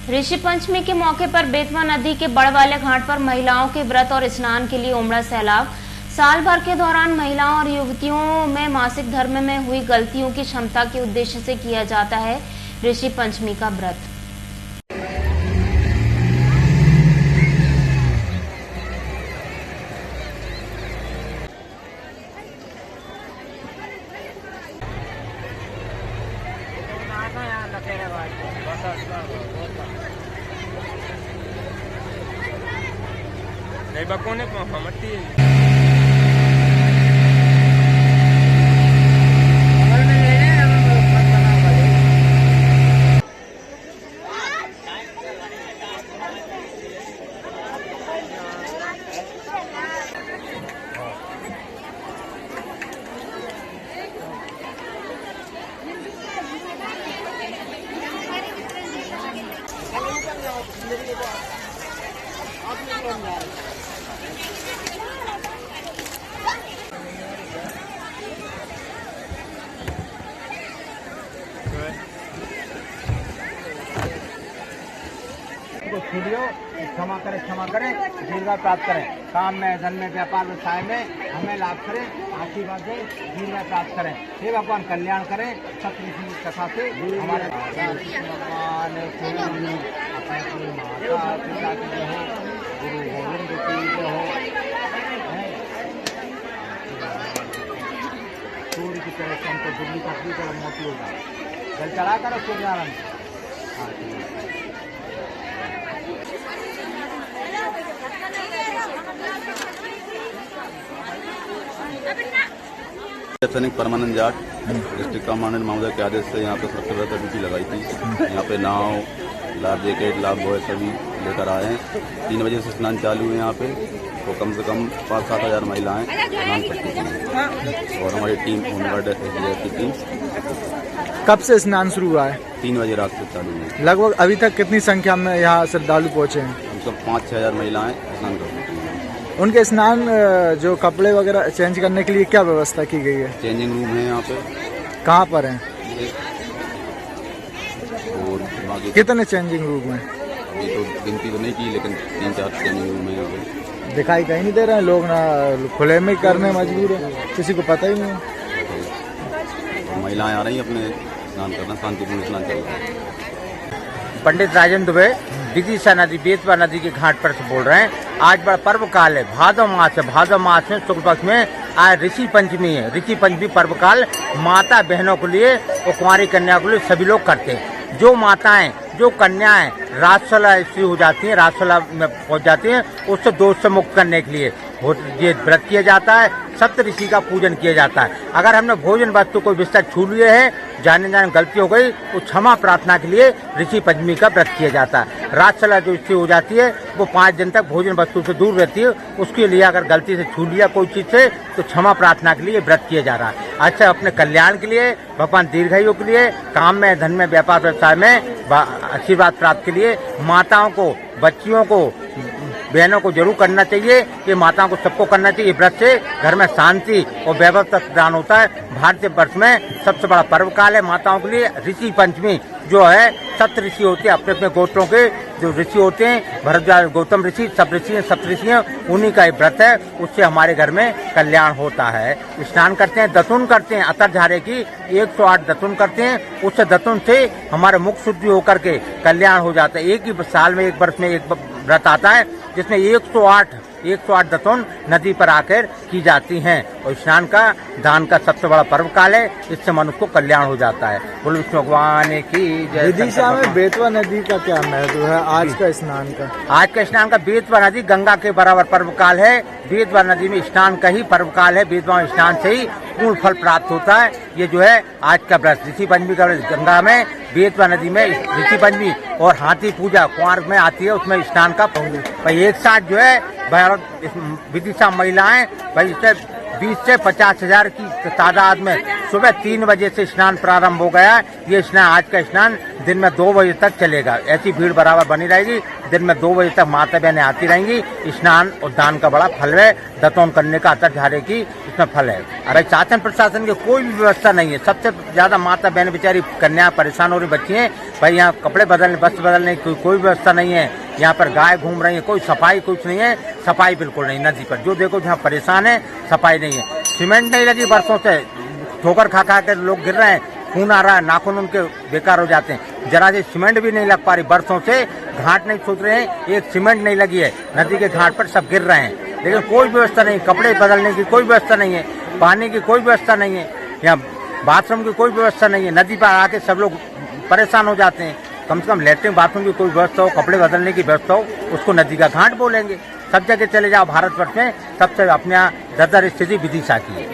ऋषि पंचमी के मौके पर बेतवा नदी के बड़वाले घाट पर महिलाओं के व्रत और स्नान के लिए उमड़ा सैलाब। साल भर के दौरान महिलाओं और युवतियों में मासिक धर्म में हुई गलतियों की क्षमता के उद्देश्य से किया जाता है ऋषि पंचमी का व्रत। नहीं बकोने मट्टी छूटियो क्षमा करें दीर्घा प्राप्त करें, काम में धन में व्यापार व्यवसाय में हमें लाभ करें, आशीर्वाद दे दीर्घा प्राप्त करें। हे भगवान कल्याण करें। सप्तऋषि की कथा से हमारे भगवान अपने माता पिता की जो हो, गुरु गोविंद की जो हो, सूर्य की तरह से हमको दिल्ली का पूरी तरह मोती होगा। जल चढ़ा करो सूर्यानंद। सैनिक परमानंद जाट डिस्ट्रिक्ट कमांडेंट महोदय के आदेश से यहाँ पे सुरक्षा ड्यूटी लगाई थी। यहाँ पे नाव, लाभ जैकेट, लाभ बॉय सभी लेकर आए हैं। 3 बजे से स्नान चालू है यहाँ पे, तो कम से कम 5-7 हज़ार महिलाएं स्नान करती हैं और हमारी टीम होमगार्ड की टीम। कब से स्नान शुरू हुआ है? 3 बजे रात से चालू है। लगभग अभी तक कितनी संख्या में यहाँ श्रद्धालु पहुँचे हैं? हम सब 5-6 हज़ार महिलाएं स्नान कर चुकी हैं। उनके स्नान जो कपड़े वगैरह चेंज करने के लिए क्या व्यवस्था की गई है? चेंजिंग रूम है यहाँ पे। कहाँ पर है? और बाकी कितने चेंजिंग रूम हैं? अभी तो गिनती तो नहीं की, लेकिन 3-4 चेंजिंग रूम है यहाँ पे। दिखाई कहीं नहीं दे रहे हैं लोग, ना खुले में करने मजबूर है, किसी को पता ही नहीं है। तो महिलाएं आ रही हैं अपने स्नान करना, शांतिपूर्ण स्नान चल रहा है। पंडित राजेंद्र दुबे विदिशा नदी बेतवा नदी के घाट पर से बोल रहे हैं। आज बड़ा पर्व काल है, भादव मास है। भादव मास में शुक्ल पक्ष में आज ऋषि पंचमी है। ऋषि पंचमी पर्व काल माता बहनों के लिए और कुंवारी कन्या के लिए सभी लोग करते हैं। जो माताएं, जो कन्याएं राजसला स्त्री हो जाती हैं, राजसला में पहुंच जाती हैं, उससे दोष से मुक्त करने के लिए ये व्रत किया जाता है। सप्तऋषि का पूजन किया जाता है। अगर हमने भोजन वस्तु को विस्तार छू लिए है, जाने गलती हो गई, तो क्षमा प्रार्थना के लिए ऋषि पंचमी का व्रत किया जाता है। राजसला जो स्त्री हो जाती है वो 5 दिन तक भोजन वस्तु से दूर रहती है। उसके लिए अगर गलती से छू लिया कोई चीज से, तो क्षमा प्रार्थना के लिए व्रत किया जा रहा है। अच्छा, अपने कल्याण के लिए, भगवान दीर्घायु के लिए, काम में धन में व्यापार व्यवसाय में आशीर्वाद प्राप्त के लिए माताओं को, बच्चियों को, बहनों को जरूर करना चाहिए। ये माताओं को सबको करना चाहिए। व्रत से घर में शांति और व्यवस्था प्रदान होता है। भारतीय वर्ष में सबसे बड़ा पर्व काल है माताओं के लिए। ऋषि पंचमी जो है, सप्तऋषि होते हैं, अपने अपने गोत्रों के जो ऋषि होते हैं, भरद्वाज, गौतम ऋषि, सप्तऋषि हैं, उन्हीं का व्रत है। उससे हमारे घर में कल्याण होता है। स्नान करते हैं, दतुन करते हैं, अतर्धारे की 108 दतुन करते हैं। उससे दतुन से हमारे मुख शुद्धि होकर के कल्याण हो जाता है। एक ही साल में, एक वर्ष में एक व्रत आता है जिसमें 108 दतुन नदी पर आकर की जाती हैं। और स्नान का, दान का सबसे बड़ा पर्व काल है। इससे मनुष्य को कल्याण हो जाता है। बोलो विष्णु भगवान की जय। विदिशा में बेतवा नदी का क्या महत्व है आज का स्नान का? आज का स्नान का, बेतवा नदी गंगा के बराबर पर्व काल है। बेतवा नदी में स्नान का ही पर्व काल है। बेतवा स्नान से ही पूर्ण फल प्राप्त होता है। ये जो है आज का व्रत ऋषि पंचमी का व्रत, गंगा में, बेतवा नदी में ऋषि पंचमी और हाथी पूजा कुंवर में आती है, उसमें स्नान का भाई एक साथ जो है विदिशा महिलाएं भाई 20 से 50 हज़ार की तादाद में सुबह 3 बजे से स्नान प्रारंभ हो गया है। ये स्नान, आज का स्नान दिन में 2 बजे तक चलेगा। ऐसी भीड़ बराबर बनी रहेगी। दिन में 2 बजे तक माता बहनें आती रहेंगी। स्नान और दान का बड़ा फल है। दतौन करने का अतर झारे की इसमें फल है। अरे शासन प्रशासन की कोई भी व्यवस्था नहीं है। सबसे ज्यादा माता बहन बेचारी कन्या परेशान हो रही, बच्ची है भाई। यहाँ कपड़े बदलने, वस्त्र बदलने की कोई व्यवस्था नहीं है। यहाँ पर गाय घूम रही है, कोई सफाई कुछ नहीं है। सफाई बिल्कुल नहीं नदी पर, जो देखो जहाँ परेशान है, सफाई नहीं है। सीमेंट नहीं लगी वर्षों से, ठोकर खा खा के लोग गिर रहे हैं, खून आ रहा है, नाखून उनके बेकार हो जाते हैं। जरा से सीमेंट भी नहीं लग पा रही वर्षों से। घाट नहीं सूख रहे हैं, एक सीमेंट नहीं लगी है। नदी के घाट पर सब गिर रहे हैं, लेकिन कोई व्यवस्था नहीं। कपड़े बदलने की कोई व्यवस्था नहीं है, पानी की कोई व्यवस्था नहीं है, यहाँ बाथरूम की कोई व्यवस्था नहीं है। नदी पर आके सब लोग परेशान हो जाते हैं। कम से कम लेटरिन बाथरूम की कोई व्यवस्था हो, कपड़े बदलने की व्यवस्था हो, उसको नदी का घाट बोलेंगे। सब जगह चले जाओ भारतवर्ष में, सबसे अपने यहाँ दरदर स्थिति विदिशा की है।